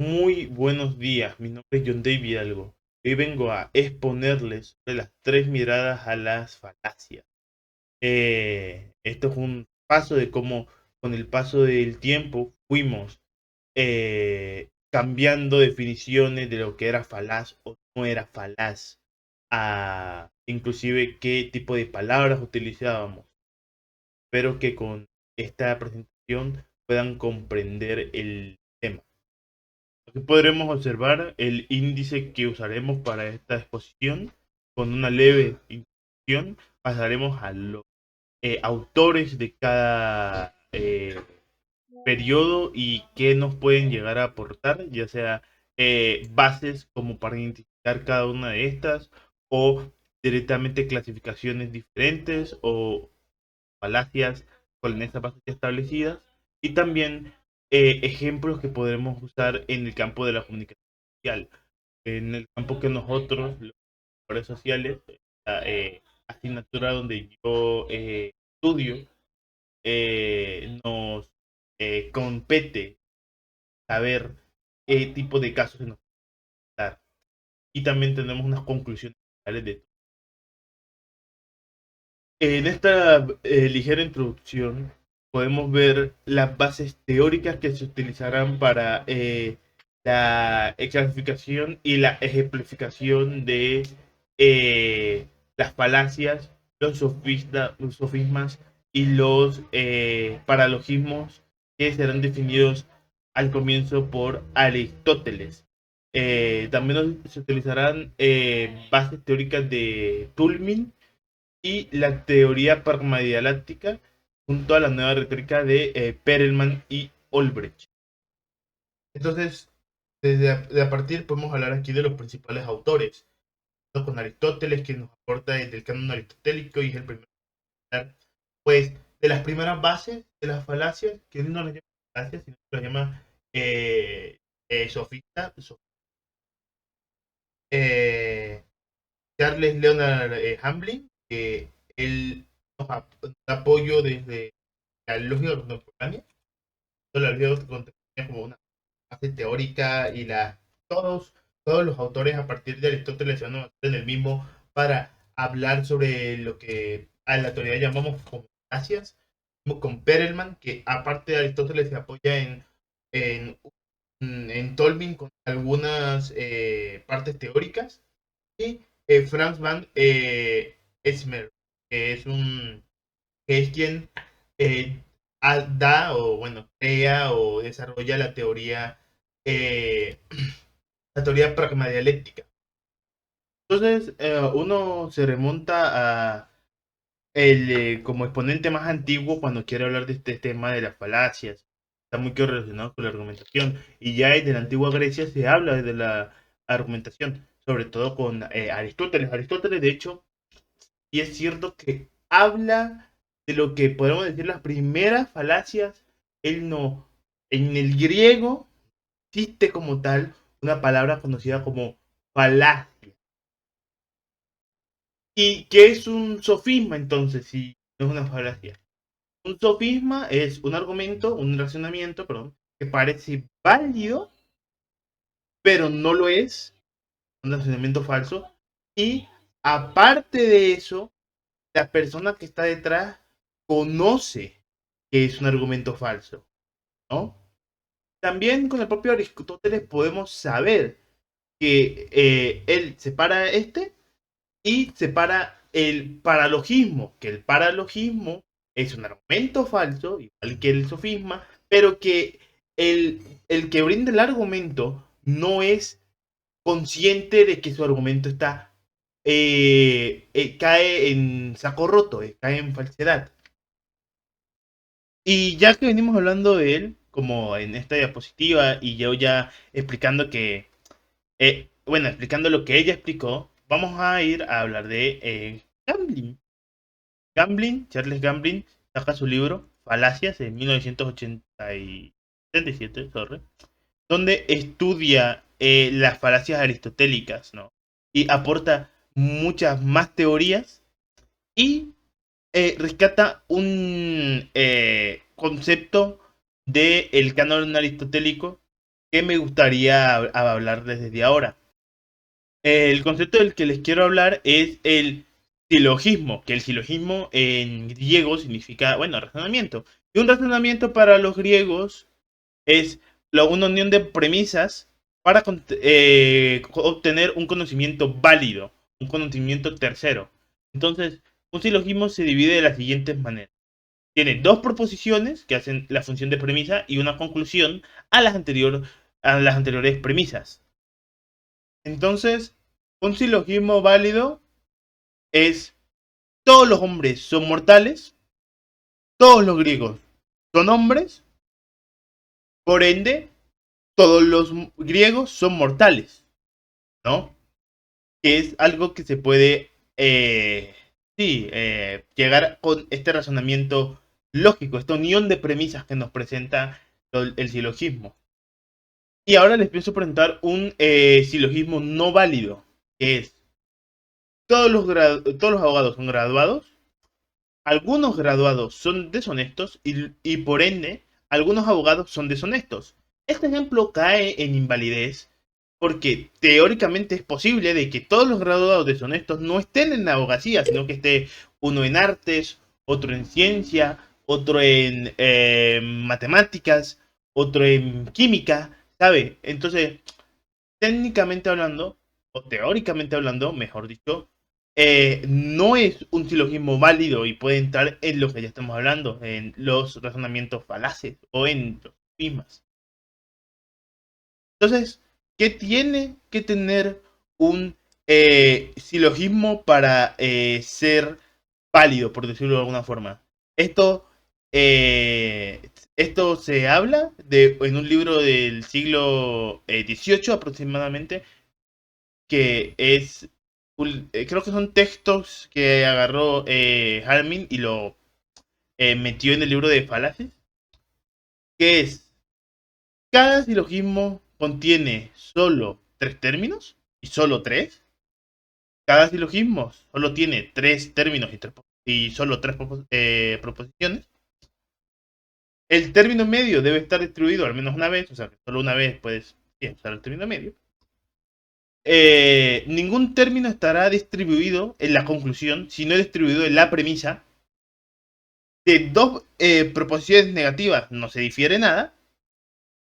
Muy buenos días, mi nombre es John David Hidalgo. Hoy vengo a exponerles sobre las tres miradas a las falacias. Esto es un paso de cómo con el paso del tiempo fuimos cambiando definiciones de lo que era falaz o no era falaz, a inclusive qué tipo de palabras utilizábamos. Espero que con esta presentación puedan comprender el tema. Aquí podremos observar el índice que usaremos para esta exposición. Con una leve introducción pasaremos a los autores de cada periodo y qué nos pueden llegar a aportar, ya sea bases como para identificar cada una de estas o directamente clasificaciones diferentes o falacias con estas bases ya establecidas, y también ejemplos que podremos usar en el campo de la comunicación social, en el campo que nosotros, los redes sociales, la asignatura donde yo estudio, nos compete saber qué tipo de casos se nos puede dar. Y también tenemos unas conclusiones generales de En esta ligera introducción podemos ver las bases teóricas que se utilizarán para la clasificación y la ejemplificación de las falacias, los sofismas y los paralogismos que serán definidos al comienzo por Aristóteles. También se utilizarán bases teóricas de Toulmin y la teoría pragmadialéctica junto a la nueva retórica de Perelman y Olbrecht. Entonces, de a partir podemos hablar aquí de los principales autores, con Aristóteles, que nos aporta desde el canon aristotélico y es el primer, pues, de las primeras bases de las falacias, que él no las llama falacias, sino que las llama sofista, eh, Charles Leonard Hamblin, que él nos da apoyo desde la lógica contemporánea, la lógica contemporánea como una base teórica y todos los autores a partir de Aristóteles se van a basar en el mismo para hablar sobre lo que a la teoría llamamos como falacias, con Perelman, que aparte de Aristóteles se apoya en, en Tolkien con algunas partes teóricas, y Franz van Esmer, que es un que es quien eh, da o bueno crea o desarrolla eh, la teoría pragmadialéctica. Entonces uno se remonta a como exponente más antiguo cuando quiere hablar de este tema de las falacias. Está muy relacionado con la argumentación, y ya desde la antigua Grecia se habla de la argumentación, sobre todo con Aristóteles. Aristóteles, de hecho, y es cierto que habla de lo que podemos decir las primeras falacias. Él no, en el griego existe como tal una palabra conocida como falacia. ¿Y qué es un sofisma entonces si no es una falacia? Un sofisma es un argumento, un razonamiento, perdón, que parece válido, pero no lo es, un razonamiento falso. Y aparte de eso, la persona que está detrás conoce que es un argumento falso, ¿no? También con el propio Aristóteles podemos saber que él separa y separa el paralogismo, que el paralogismo es un argumento falso, igual que el sofisma, pero que el que brinda el argumento no es consciente de que su argumento está cae en saco roto, cae en falsedad. Y ya que venimos hablando de él, como en esta diapositiva, y yo ya explicando bueno, explicando lo que ella explicó, vamos a ir a hablar de Gamblin. Charles Gamblin, saca su libro Falacias en 1987, sorry, donde estudia las falacias aristotélicas, ¿no? Y aporta muchas más teorías y rescata un concepto del canon aristotélico que me gustaría hablarles desde ahora. El concepto del que les quiero hablar es el silogismo, que el silogismo en griego significa, bueno, razonamiento. Y un razonamiento para los griegos es una unión de premisas para obtener un conocimiento válido, un conocimiento tercero. Entonces, un silogismo se divide de las siguientes maneras. Tiene dos proposiciones que hacen la función de premisa y una conclusión a las anteriores premisas. Entonces, un silogismo válido es: todos los hombres son mortales, todos los griegos son hombres, por ende, todos los griegos son mortales, ¿no? Que es algo que se puede, llegar con este razonamiento lógico, esta unión de premisas que nos presenta el silogismo. Y ahora les pienso presentar un silogismo no válido, que es: todos los abogados son graduados, algunos graduados son deshonestos y por ende algunos abogados son deshonestos. Este ejemplo cae en invalidez porque teóricamente es posible de que todos los graduados deshonestos no estén en la abogacía, sino que esté uno en artes, otro en ciencia, otro en matemáticas, otro en química, ¿sabe? Entonces, técnicamente hablando, o teóricamente hablando, mejor dicho, no es un silogismo válido y puede entrar en lo que ya estamos hablando, en los razonamientos falaces o en los sofismas. Entonces, ¿qué tiene que tener un silogismo para ser válido, por decirlo de alguna forma? Esto, eh, esto se habla en un libro del siglo XVIII aproximadamente, que es, creo que son textos que agarró Harmin y lo metió en el libro de falaces, que es: cada silogismo contiene solo tres términos y solo tres. Cada silogismo solo tiene tres términos y solo tres proposiciones. El término medio debe estar distribuido al menos una vez, o sea, que solo una vez puedes usar el término medio. Ningún término estará distribuido en la conclusión, sino distribuido en la premisa. De dos proposiciones negativas no se difiere nada.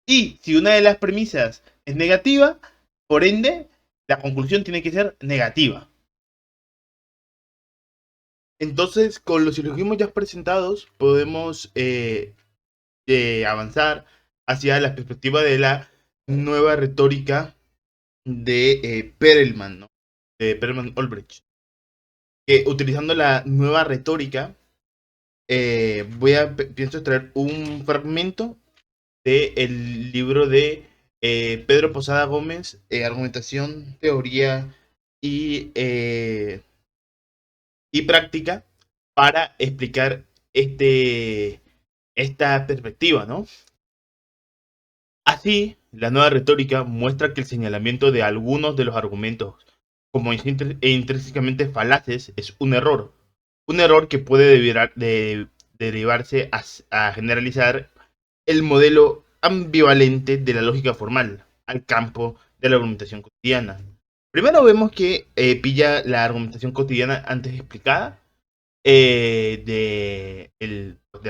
Y si una de las premisas es negativa, por ende, la conclusión tiene que ser negativa. Entonces, con los silogismos ya presentados, podemos avanzar hacia la perspectiva de la nueva retórica de Perelman, ¿no? De Perelman Ulbricht. Utilizando la nueva retórica, pienso extraer un fragmento del libro de Pedro Posada Gómez, Argumentación, Teoría y Práctica, para explicar esta perspectiva, ¿no? Así, la nueva retórica muestra que el señalamiento de algunos de los argumentos como intrínsecamente falaces es un error. Un error que puede derivarse a generalizar el modelo ambivalente de la lógica formal al campo de la argumentación cotidiana. Primero vemos que pilla la argumentación cotidiana antes explicada del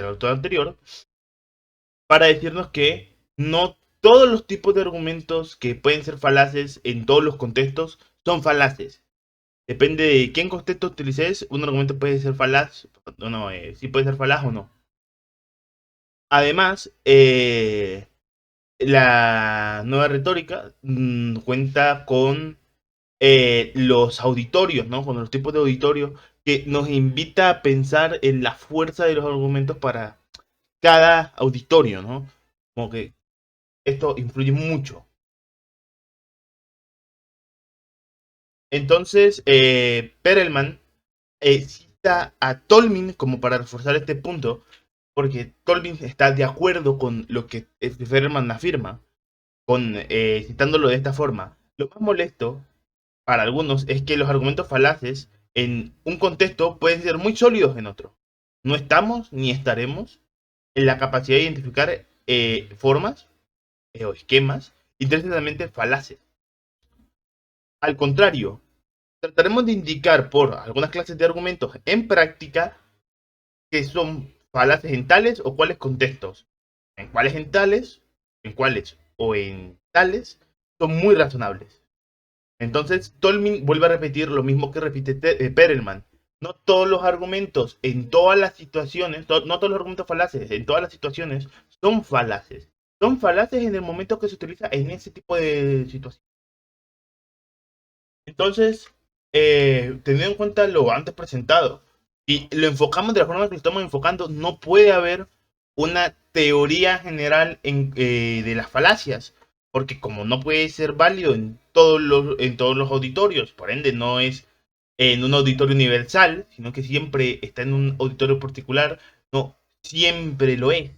autor anterior, para decirnos que no todos los tipos de argumentos que pueden ser falaces en todos los contextos son falaces. Depende de qué contexto utilices, un argumento puede ser falaz, no, sí puede ser falaz o no. Además, la nueva retórica cuenta con los auditorios, ¿no? Con los tipos de auditorios, que nos invita a pensar en la fuerza de los argumentos para cada auditorio, ¿no? Como que esto influye mucho. Entonces, Perelman cita a Tolmin como para reforzar este punto, porque Tolmin está de acuerdo con lo que Perelman afirma, citándolo de esta forma. Lo más molesto para algunos es que los argumentos falaces en un contexto pueden ser muy sólidos en otro. No estamos ni estaremos en la capacidad de identificar formas o esquemas intrínsecamente falaces. Al contrario, trataremos de indicar por algunas clases de argumentos en práctica que son falaces en tales o cuales contextos. En cuáles en tales, en cuáles o en tales, son muy razonables. Entonces, Tolmin vuelve a repetir lo mismo que repite Perelman. No todos los argumentos en todas las situaciones, no todos los argumentos falaces en todas las situaciones son falaces. Son falaces en el momento que se utiliza en ese tipo de situaciones. Entonces, teniendo en cuenta lo antes presentado y lo enfocamos de la forma que lo estamos enfocando, no puede haber una teoría general de las falacias, porque como no puede ser válido en todos los auditorios, por ende no es en un auditorio universal, sino que siempre está en un auditorio particular, no siempre lo es.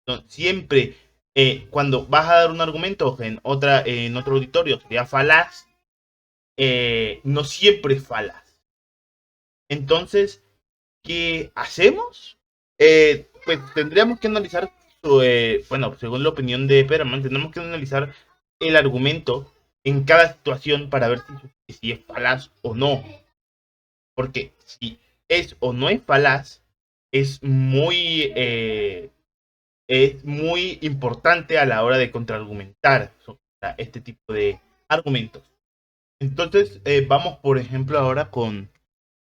No, siempre cuando vas a dar un argumento en otro auditorio sería falaz, no siempre es falaz. Entonces, ¿qué hacemos? Pues tendríamos que analizar, bueno, según la opinión de Perman, tenemos que analizar el argumento en cada situación para ver si es falaz o no. Porque si es o no es falaz, es muy, eh, es muy importante a la hora de contraargumentar sobre este tipo de argumentos. Entonces, vamos, por ejemplo, ahora con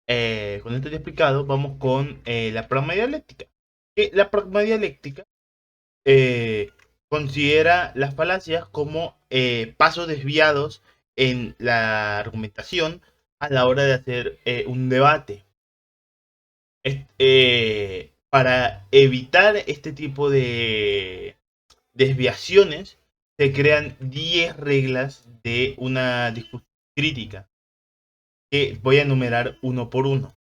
esto ya explicado, vamos con la pragma dialéctica. La pragma dialéctica considera las falacias como pasos desviados en la argumentación a la hora de hacer un debate. Para evitar este tipo de desviaciones, se crean 10 reglas de una discusión crítica, que voy a enumerar uno por uno.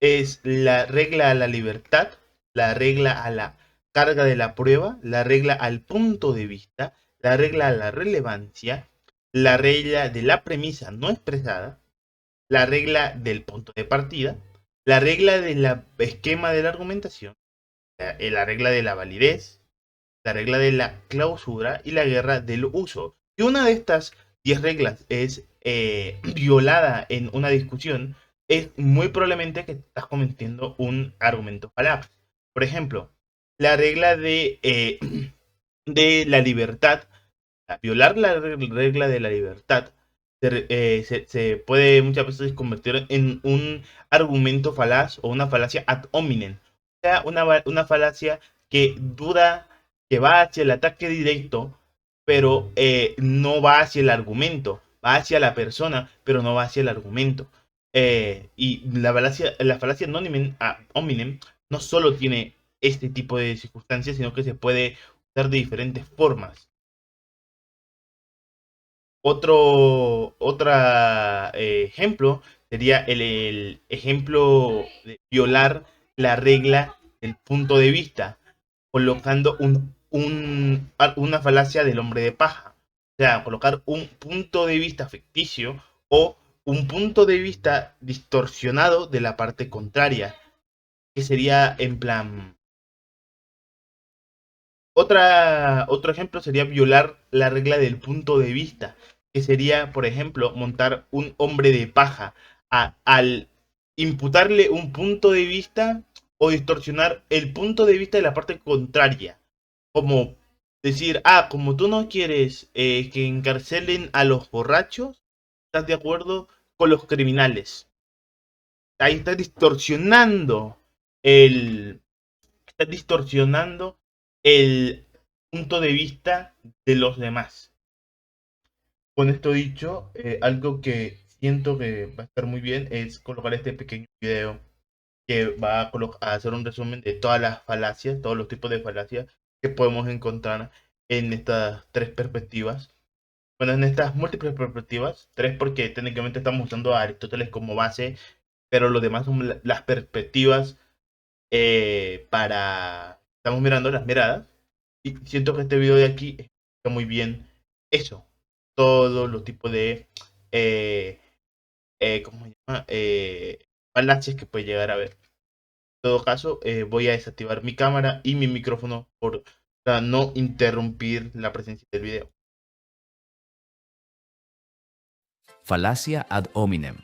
Es la regla a la libertad, la regla a la carga de la prueba, la regla al punto de vista, la regla a la relevancia, la regla de la premisa no expresada, la regla del punto de partida, la regla del esquema de la argumentación, la regla de la validez, la regla de la clausura y la guerra del uso. Si una de estas 10 reglas es violada en una discusión, es muy probablemente que estás cometiendo un argumento falaz. Por ejemplo, la regla de la libertad, violar la regla de la libertad, se puede muchas veces convertir en un argumento falaz o una falacia ad hominem. O sea, una falacia que duda, que va hacia el ataque directo, pero no va hacia el argumento, va hacia la persona, pero no va hacia el argumento. Y la falacia ad hominem no solo tiene este tipo de circunstancias, sino que se puede usar de diferentes formas. Otro ejemplo sería el ejemplo de violar la regla del punto de vista, colocando una falacia del hombre de paja. O sea, colocar un punto de vista ficticio o un punto de vista distorsionado de la parte contraria, que sería en plan. Otro ejemplo sería violar la regla del punto de vista, que sería, por ejemplo, montar un hombre de paja al imputarle un punto de vista o distorsionar el punto de vista de la parte contraria. Como decir, como tú no quieres que encarcelen a los borrachos, estás de acuerdo con los criminales. Ahí el, estás distorsionando el punto de vista de los demás. Con esto dicho, algo que siento que va a estar muy bien es colocar este pequeño video que va a hacer un resumen de todas las falacias, todos los tipos de falacias que podemos encontrar en estas tres perspectivas. Bueno, en estas múltiples perspectivas, tres porque técnicamente estamos usando a Aristóteles como base, pero los demás son las perspectivas Estamos mirando las miradas y siento que este video de aquí explica muy bien eso. Todos los tipos de, eh, ¿cómo se llama? Falacias que puede llegar a ver. En todo caso, voy a desactivar mi cámara y mi micrófono para no interrumpir la presencia del video. Falacia ad hominem.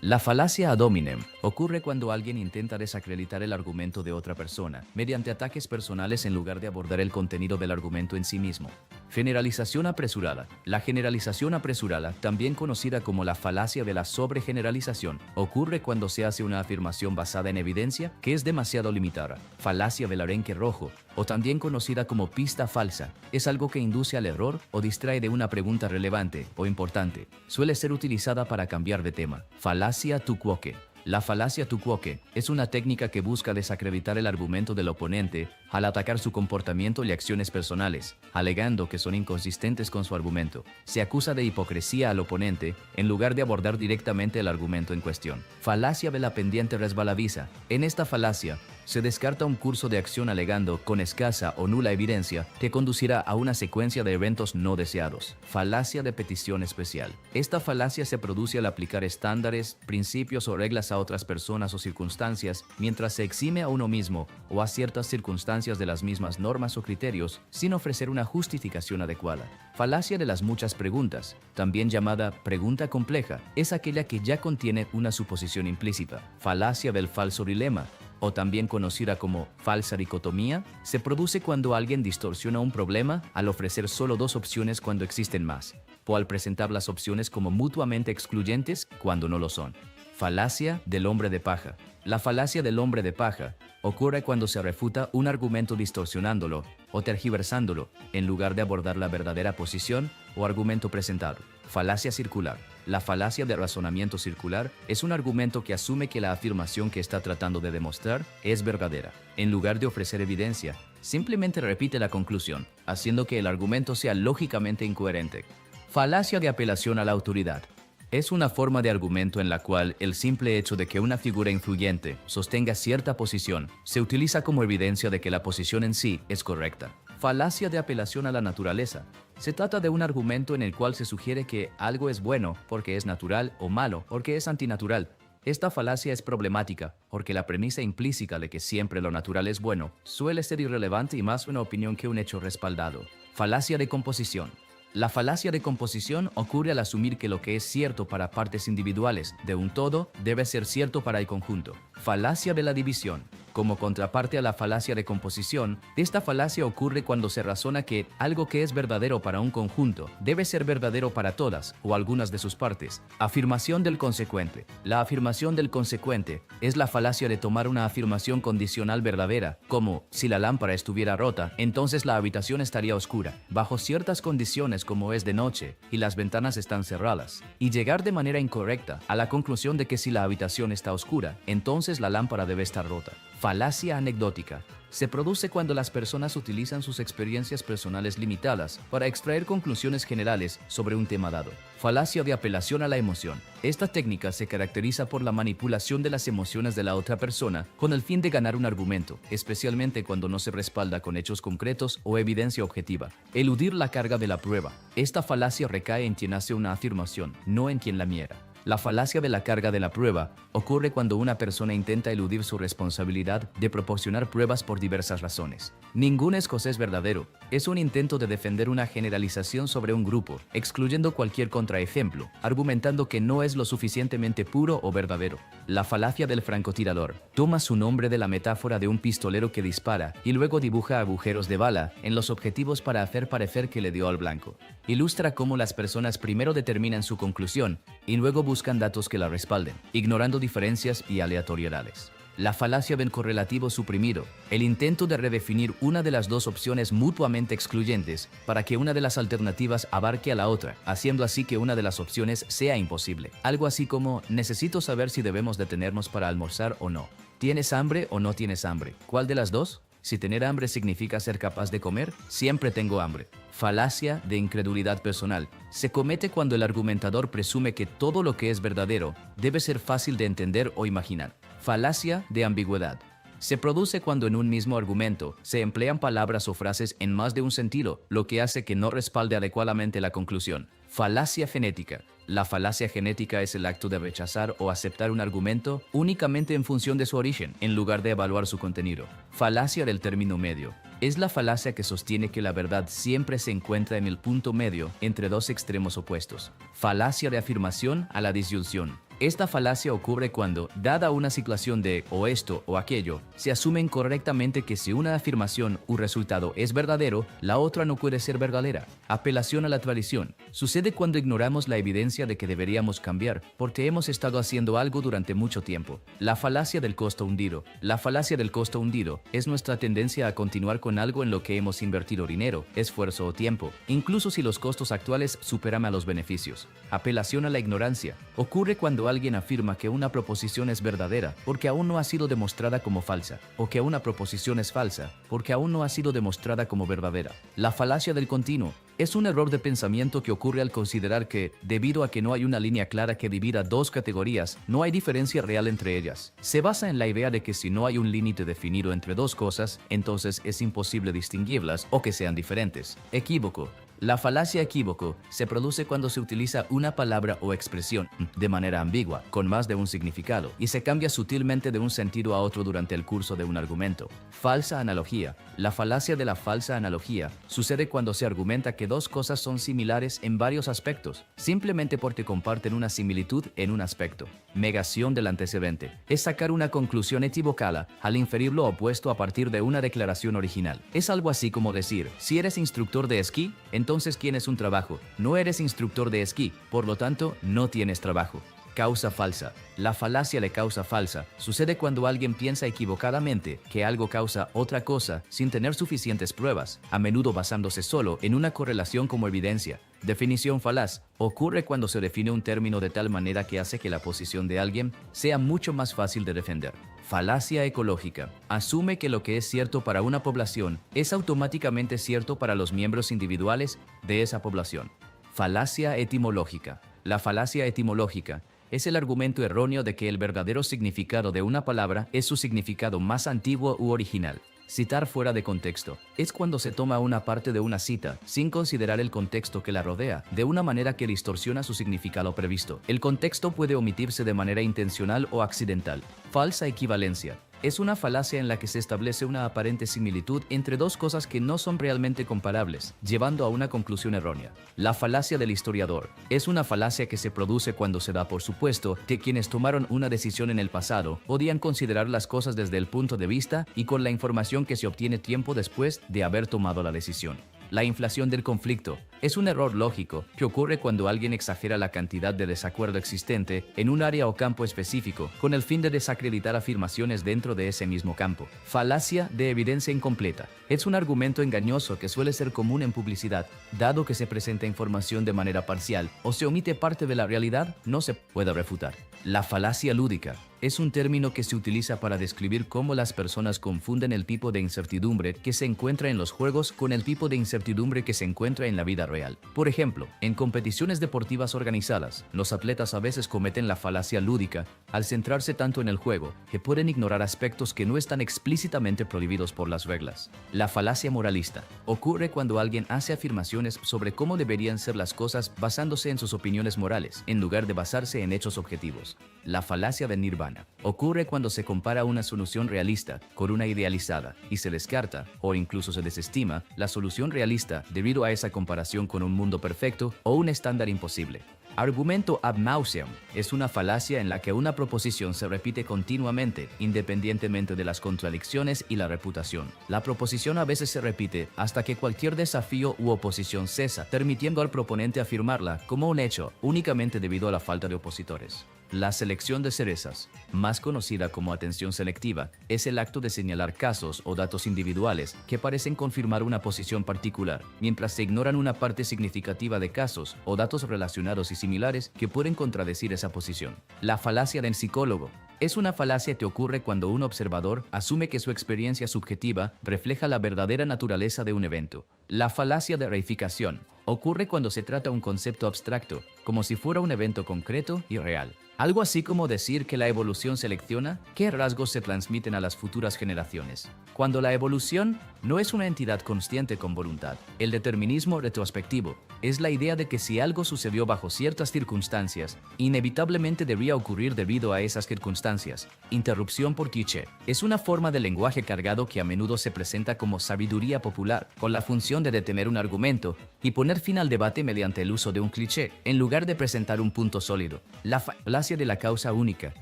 La falacia ad hominem ocurre cuando alguien intenta desacreditar el argumento de otra persona mediante ataques personales en lugar de abordar el contenido del argumento en sí mismo. Generalización apresurada. La generalización apresurada, también conocida como la falacia de la sobregeneralización, ocurre cuando se hace una afirmación basada en evidencia que es demasiado limitada. Falacia del arenque rojo, o también conocida como pista falsa, es algo que induce al error o distrae de una pregunta relevante o importante. Suele ser utilizada para cambiar de tema. Falacia tu quoque. La falacia tu quoque es una técnica que busca desacreditar el argumento del oponente al atacar su comportamiento y acciones personales, alegando que son inconsistentes con su argumento. Se acusa de hipocresía al oponente en lugar de abordar directamente el argumento en cuestión. Falacia de la pendiente resbaladiza. En esta falacia, se descarta un curso de acción alegando, con escasa o nula evidencia, que conducirá a una secuencia de eventos no deseados. Falacia de petición especial. Esta falacia se produce al aplicar estándares, principios o reglas a otras personas o circunstancias, mientras se exime a uno mismo o a ciertas circunstancias de las mismas normas o criterios, sin ofrecer una justificación adecuada. Falacia de las muchas preguntas, también llamada pregunta compleja, es aquella que ya contiene una suposición implícita. Falacia del falso dilema, o también conocida como falsa dicotomía, se produce cuando alguien distorsiona un problema al ofrecer solo dos opciones cuando existen más, o al presentar las opciones como mutuamente excluyentes cuando no lo son. Falacia del hombre de paja. La falacia del hombre de paja ocurre cuando se refuta un argumento distorsionándolo o tergiversándolo en lugar de abordar la verdadera posición o argumento presentado. Falacia circular. La falacia de razonamiento circular es un argumento que asume que la afirmación que está tratando de demostrar es verdadera. En lugar de ofrecer evidencia, simplemente repite la conclusión, haciendo que el argumento sea lógicamente incoherente. Falacia de apelación a la autoridad. Es una forma de argumento en la cual el simple hecho de que una figura influyente sostenga cierta posición se utiliza como evidencia de que la posición en sí es correcta. Falacia de apelación a la naturaleza. Se trata de un argumento en el cual se sugiere que algo es bueno porque es natural o malo porque es antinatural. Esta falacia es problemática porque la premisa implícita de que siempre lo natural es bueno suele ser irrelevante y más una opinión que un hecho respaldado. Falacia de composición. La falacia de composición ocurre al asumir que lo que es cierto para partes individuales de un todo debe ser cierto para el conjunto. Falacia de la división. Como contraparte a la falacia de composición, esta falacia ocurre cuando se razona que algo que es verdadero para un conjunto debe ser verdadero para todas o algunas de sus partes. Afirmación del consecuente. La afirmación del consecuente es la falacia de tomar una afirmación condicional verdadera, como si la lámpara estuviera rota, entonces la habitación estaría oscura, bajo ciertas condiciones como es de noche y las ventanas están cerradas, y llegar de manera incorrecta a la conclusión de que si la habitación está oscura, entonces la lámpara debe estar rota. Falacia anecdótica. Se produce cuando las personas utilizan sus experiencias personales limitadas para extraer conclusiones generales sobre un tema dado. Falacia de apelación a la emoción. Esta técnica se caracteriza por la manipulación de las emociones de la otra persona con el fin de ganar un argumento, especialmente cuando no se respalda con hechos concretos o evidencia objetiva. Eludir la carga de la prueba. Esta falacia recae en quien hace una afirmación, no en quien la niega. La falacia de la carga de la prueba ocurre cuando una persona intenta eludir su responsabilidad de proporcionar pruebas por diversas razones. Ningún escocés verdadero es un intento de defender una generalización sobre un grupo, excluyendo cualquier contraejemplo, argumentando que no es lo suficientemente puro o verdadero. La falacia del francotirador toma su nombre de la metáfora de un pistolero que dispara y luego dibuja agujeros de bala en los objetivos para hacer parecer que le dio al blanco. Ilustra cómo las personas primero determinan su conclusión y luego buscan datos que la respalden, ignorando diferencias y aleatoriedades. La falacia del correlativo suprimido, el intento de redefinir una de las dos opciones mutuamente excluyentes para que una de las alternativas abarque a la otra, haciendo así que una de las opciones sea imposible. Algo así como, necesito saber si debemos detenernos para almorzar o no. ¿Tienes hambre o no tienes hambre? ¿Cuál de las dos? Si tener hambre significa ser capaz de comer, siempre tengo hambre. Falacia de incredulidad personal. Se comete cuando el argumentador presume que todo lo que es verdadero debe ser fácil de entender o imaginar. Falacia de ambigüedad. Se produce cuando en un mismo argumento se emplean palabras o frases en más de un sentido, lo que hace que no respalde adecuadamente la conclusión. Falacia genética. La falacia genética es el acto de rechazar o aceptar un argumento únicamente en función de su origen, en lugar de evaluar su contenido. Falacia del término medio. Es la falacia que sostiene que la verdad siempre se encuentra en el punto medio entre dos extremos opuestos. Falacia de afirmación a la disyunción. Esta falacia ocurre cuando, dada una situación de o esto o aquello, se asume incorrectamente que si una afirmación u resultado es verdadero, la otra no puede ser verdadera. Apelación a la tradición. Sucede cuando ignoramos la evidencia de que deberíamos cambiar, porque hemos estado haciendo algo durante mucho tiempo. La falacia del costo hundido. La falacia del costo hundido es nuestra tendencia a continuar con algo en lo que hemos invertido dinero, esfuerzo o tiempo, incluso si los costos actuales superan a los beneficios. Apelación a la ignorancia. Ocurre cuando alguien afirma que una proposición es verdadera porque aún no ha sido demostrada como falsa, o que una proposición es falsa porque aún no ha sido demostrada como verdadera. La falacia del continuo. Es un error de pensamiento que ocurre al considerar que, debido a que no hay una línea clara que divida dos categorías, no hay diferencia real entre ellas. Se basa en la idea de que si no hay un límite definido entre dos cosas, entonces es imposible distinguirlas o que sean diferentes. Equívoco. La falacia equívoco se produce cuando se utiliza una palabra o expresión de manera ambigua, con más de un significado, y se cambia sutilmente de un sentido a otro durante el curso de un argumento. Falsa analogía. La falacia de la falsa analogía sucede cuando se argumenta que dos cosas son similares en varios aspectos, simplemente porque comparten una similitud en un aspecto. Negación del antecedente. Es sacar una conclusión equivocada al inferir lo opuesto a partir de una declaración original. Es algo así como decir, si eres instructor de esquí, entonces tienes un trabajo. No eres instructor de esquí, por lo tanto, no tienes trabajo. Causa falsa. La falacia de causa falsa sucede cuando alguien piensa equivocadamente que algo causa otra cosa sin tener suficientes pruebas, a menudo basándose solo en una correlación como evidencia. Definición falaz. Ocurre cuando se define un término de tal manera que hace que la posición de alguien sea mucho más fácil de defender. Falacia ecológica. Asume que lo que es cierto para una población es automáticamente cierto para los miembros individuales de esa población. Falacia etimológica. La falacia etimológica es el argumento erróneo de que el verdadero significado de una palabra es su significado más antiguo u original. Citar fuera de contexto. Es cuando se toma una parte de una cita, sin considerar el contexto que la rodea, de una manera que distorsiona su significado previsto. El contexto puede omitirse de manera intencional o accidental. Falsa equivalencia. Es una falacia en la que se establece una aparente similitud entre dos cosas que no son realmente comparables, llevando a una conclusión errónea. La falacia del historiador. Es una falacia que se produce cuando se da por supuesto que quienes tomaron una decisión en el pasado podían considerar las cosas desde el punto de vista y con la información que se obtiene tiempo después de haber tomado la decisión. La inflación del conflicto. Es un error lógico que ocurre cuando alguien exagera la cantidad de desacuerdo existente en un área o campo específico con el fin de desacreditar afirmaciones dentro de ese mismo campo. Falacia de evidencia incompleta. Es un argumento engañoso que suele ser común en publicidad, dado que se presenta información de manera parcial o se omite parte de la realidad, no se puede refutar. La falacia lúdica. Es un término que se utiliza para describir cómo las personas confunden el tipo de incertidumbre que se encuentra en los juegos con el tipo de incertidumbre que se encuentra en la vida real. Por ejemplo, en competiciones deportivas organizadas, los atletas a veces cometen la falacia lúdica al centrarse tanto en el juego que pueden ignorar aspectos que no están explícitamente prohibidos por las reglas. La falacia moralista. Ocurre cuando alguien hace afirmaciones sobre cómo deberían ser las cosas basándose en sus opiniones morales, en lugar de basarse en hechos objetivos. La falacia de nirvana. Ocurre cuando se compara una solución realista con una idealizada y se descarta o incluso se desestima la solución realista debido a esa comparación con un mundo perfecto o un estándar imposible. Argumento ad nauseam es una falacia en la que una proposición se repite continuamente, independientemente de las contradicciones y la reputación. La proposición a veces se repite hasta que cualquier desafío u oposición cesa, permitiendo al proponente afirmarla como un hecho únicamente debido a la falta de opositores. La selección de cerezas, más conocida como atención selectiva, es el acto de señalar casos o datos individuales que parecen confirmar una posición particular, mientras se ignoran una parte significativa de casos o datos relacionados y similares que pueden contradecir esa posición. La falacia del psicólogo. Es una falacia que ocurre cuando un observador asume que su experiencia subjetiva refleja la verdadera naturaleza de un evento. La falacia de reificación. Ocurre cuando se trata un concepto abstracto, como si fuera un evento concreto y real. Algo así como decir que la evolución selecciona qué rasgos se transmiten a las futuras generaciones. Cuando la evolución no es una entidad consciente con voluntad, el determinismo retrospectivo es la idea de que si algo sucedió bajo ciertas circunstancias, inevitablemente debía ocurrir debido a esas circunstancias. Interrupción por cliché es una forma de lenguaje cargado que a menudo se presenta como sabiduría popular, con la función de detener un argumento y poner fin al debate mediante el uso de un cliché, en lugar de presentar un punto sólido. La falacia de la causa única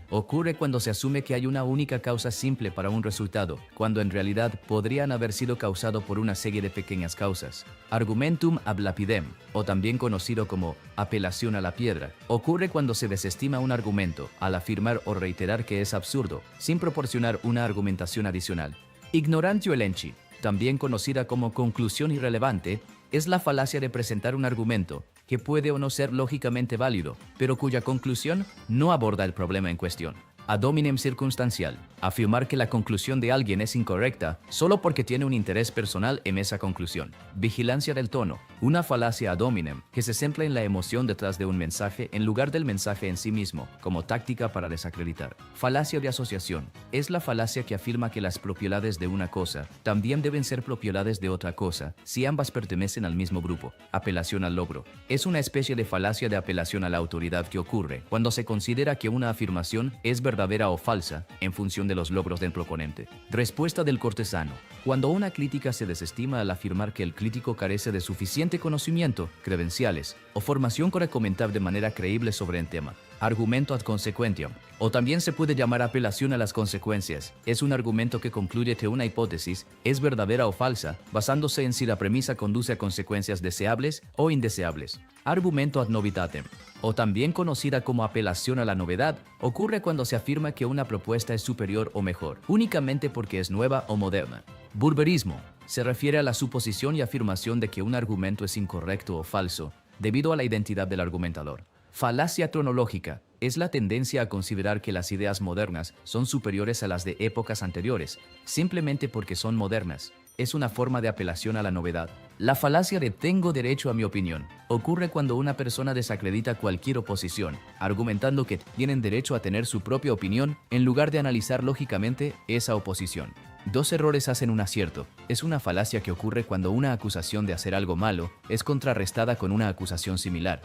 ocurre cuando se asume que hay una única causa simple para un resultado, cuando en realidad podrían haber sido causado por una serie de pequeñas causas. Argumentum ab lapidem, o también conocido como apelación a la piedra, ocurre cuando se desestima un argumento al afirmar o reiterar que es absurdo, sin proporcionar una argumentación adicional. Ignorantio elenchi, también conocida como conclusión irrelevante, es la falacia de presentar un argumento que puede o no ser lógicamente válido, pero cuya conclusión no aborda el problema en cuestión. Ad hominem circunstancial, afirmar que la conclusión de alguien es incorrecta solo porque tiene un interés personal en esa conclusión. Vigilancia del tono, una falacia ad hominem que se centra en la emoción detrás de un mensaje en lugar del mensaje en sí mismo, como táctica para desacreditar. Falacia de asociación, es la falacia que afirma que las propiedades de una cosa también deben ser propiedades de otra cosa si ambas pertenecen al mismo grupo. Apelación al logro, es una especie de falacia de apelación a la autoridad que ocurre cuando se considera que una afirmación es verdadera o falsa en función de los logros del proponente. Respuesta del cortesano. Cuando una crítica se desestima al afirmar que el crítico carece de suficiente conocimiento, credenciales o formación para comentar de manera creíble sobre el tema. Argumento ad consequentiam, o también se puede llamar apelación a las consecuencias. Es un argumento que concluye que una hipótesis es verdadera o falsa, basándose en si la premisa conduce a consecuencias deseables o indeseables. Argumento ad novitatem, o también conocida como apelación a la novedad, ocurre cuando se afirma que una propuesta es superior o mejor, únicamente porque es nueva o moderna. Burberismo se refiere a la suposición y afirmación de que un argumento es incorrecto o falso, debido a la identidad del argumentador. Falacia cronológica es la tendencia a considerar que las ideas modernas son superiores a las de épocas anteriores, simplemente porque son modernas. Es una forma de apelación a la novedad. La falacia de tengo derecho a mi opinión ocurre cuando una persona desacredita cualquier oposición, argumentando que tienen derecho a tener su propia opinión en lugar de analizar lógicamente esa oposición. Dos errores hacen un acierto. Es una falacia que ocurre cuando una acusación de hacer algo malo es contrarrestada con una acusación similar.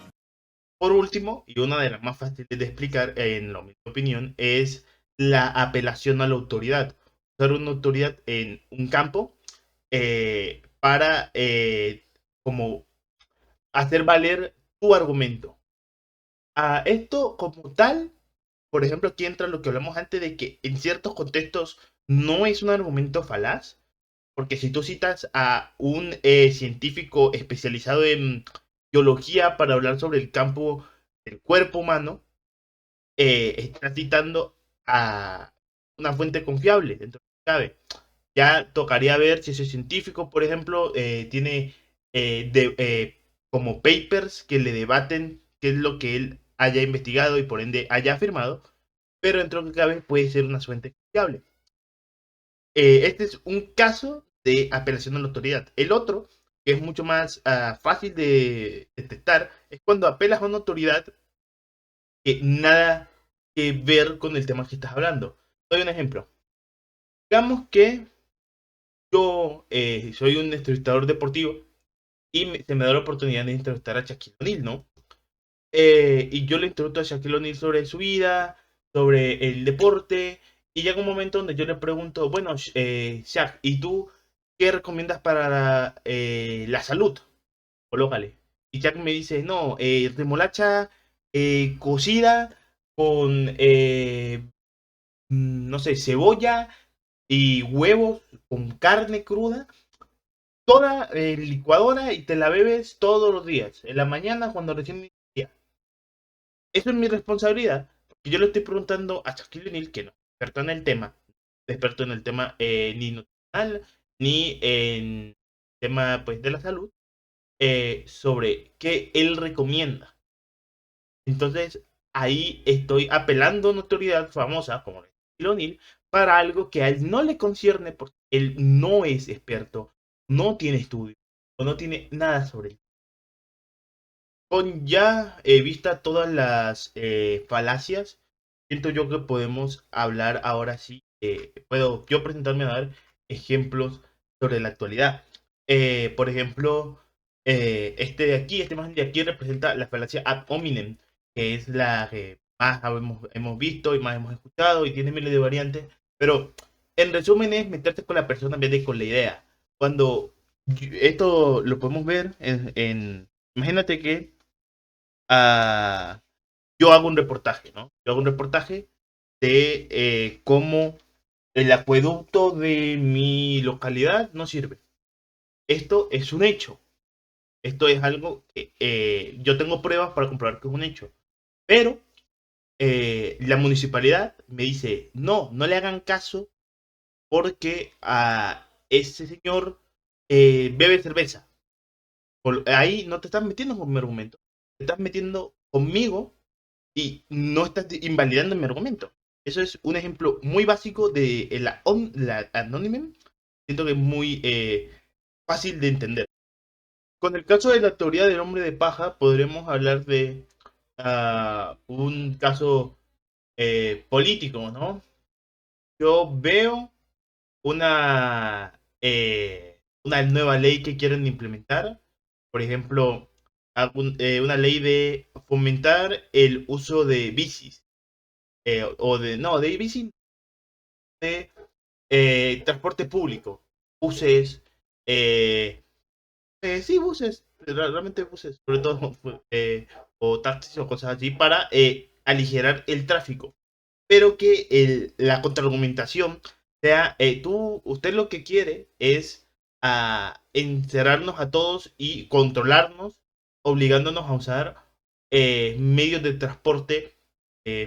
Por último, y una de las más fáciles de explicar, en mi opinión, es la apelación a la autoridad. Usar una autoridad en un campo para como hacer valer tu argumento. Esto como tal, por ejemplo, aquí entra lo que hablamos antes de que en ciertos contextos no es un argumento falaz, porque si tú citas a un científico especializado en biología para hablar sobre el campo del cuerpo humano, estás citando a una fuente confiable, dentro de lo que cabe. Ya tocaría ver si ese científico, por ejemplo, tiene como papers que le debaten qué es lo que él haya investigado y por ende haya afirmado, pero dentro de lo que cabe puede ser una fuente confiable. Este es un caso de apelación a la autoridad. El otro, que es mucho más fácil de detectar, es cuando apelas a una autoridad que nada que ver con el tema que estás hablando. Doy un ejemplo. Digamos que yo soy un entrevistador deportivo y se me da la oportunidad de entrevistar a Shaquille O'Neal, ¿no? Y yo le entrevisto a Shaquille O'Neal sobre su vida, sobre el deporte, y llega un momento donde yo le pregunto, bueno, Shaq, ¿y tú qué recomiendas para la salud? Colócale. Y Shaq me dice, no, remolacha cocida con, no sé, cebolla y huevos con carne cruda, toda licuadora y te la bebes todos los días, en la mañana cuando recién inicia. Eso es mi responsabilidad, porque yo le estoy preguntando a Shaquille O'Neal, que no es experto en el tema, experto en el tema ni nutricional, ni en tema pues de la salud, sobre qué él recomienda. Entonces, ahí estoy apelando a una autoridad famosa como Shaquille O'Neal para algo que a él no le concierne porque él no es experto, no tiene estudio o no tiene nada sobre él. Con ya vista todas las falacias, siento yo que podemos hablar ahora sí. Puedo yo presentarme a dar ejemplos sobre la actualidad. Por ejemplo, este de aquí, este más de aquí representa la falacia ad hominem, que es la que más hemos visto y más hemos escuchado y tiene miles de variantes. Pero en resumen es meterte con la persona en vez de con la idea. Cuando esto lo podemos ver imagínate que ah, yo hago un reportaje, ¿no? Yo hago un reportaje de cómo el acueducto de mi localidad no sirve. Esto es un hecho. Esto es algo que yo tengo pruebas para comprobar que es un hecho. Pero la municipalidad me dice, no, no le hagan caso porque a ese señor bebe cerveza. Ahí no te estás metiendo con mi argumento. Te estás metiendo conmigo y no estás invalidando mi argumento. Eso es un ejemplo muy básico de la anónimo. Siento que es muy fácil de entender. Con el caso de la teoría del hombre de paja, podremos hablar de un caso político, ¿no? Yo veo una nueva ley que quieren implementar. Por ejemplo, una ley de fomentar el uso de bicis. No, de bici, de transporte público. Buses, eh, sí, buses, realmente buses, sobre todo, o taxis o cosas así, para aligerar el tráfico. Pero que la contraargumentación sea, usted lo que quiere es encerrarnos a todos y controlarnos, obligándonos a usar medios de transporte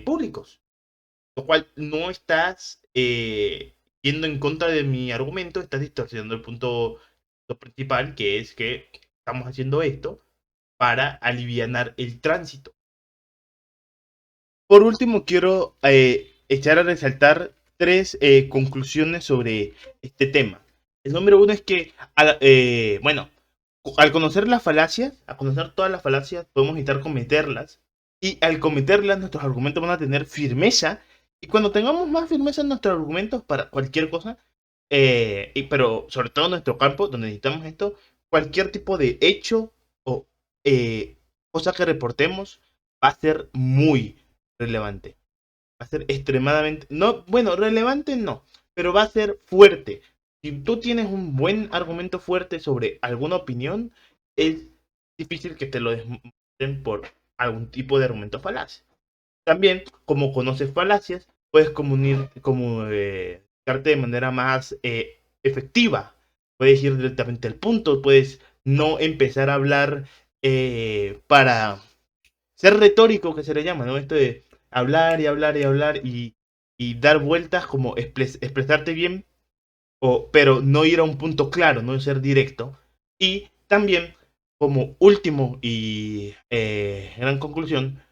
públicos. Lo cual no estás yendo en contra de mi argumento, estás distorsionando el punto principal, que es que estamos haciendo esto para alivianar el tránsito. Por último, quiero echar a resaltar tres conclusiones sobre este tema. El número uno es que, bueno, al conocer las falacias, al conocer todas las falacias, podemos evitar cometerlas. Y al cometerlas, nuestros argumentos van a tener firmeza. Y cuando tengamos más firmeza en nuestros argumentos para cualquier cosa, pero sobre todo en nuestro campo, donde necesitamos esto, cualquier tipo de hecho o eh, cosa que reportemos va a ser muy relevante. Va a ser extremadamente, no, bueno, relevante no, pero va a ser fuerte. Si tú tienes un buen argumento fuerte sobre alguna opinión, es difícil que te lo desmonten por algún tipo de argumento falaz. También, como conoces falacias, puedes comunicarte de manera más efectiva. Puedes ir directamente al punto, puedes no empezar a hablar para ser retórico, que se le llama, ¿no? Esto de hablar y hablar y hablar y dar vueltas, como expresarte bien, pero no ir a un punto claro, no ser directo. Y también, como último y gran conclusión,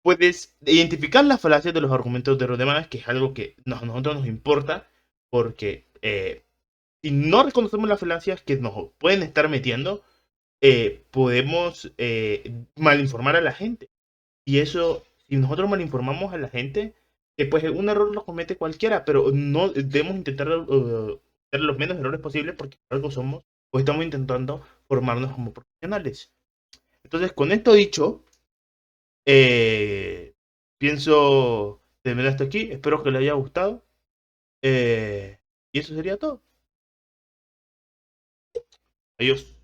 puedes identificar las falacias de los argumentos de los demás, que es algo que a nosotros nos importa, porque si no reconocemos las falacias que nos pueden estar metiendo, podemos malinformar a la gente. Y eso, si nosotros malinformamos a la gente, pues un error lo comete cualquiera, pero no debemos intentar hacer los menos errores posibles porque por algo somos, pues estamos intentando formarnos como profesionales. Entonces, con esto dicho, eh, pienso terminar hasta aquí. Espero que les haya gustado. Y eso sería todo. Adiós.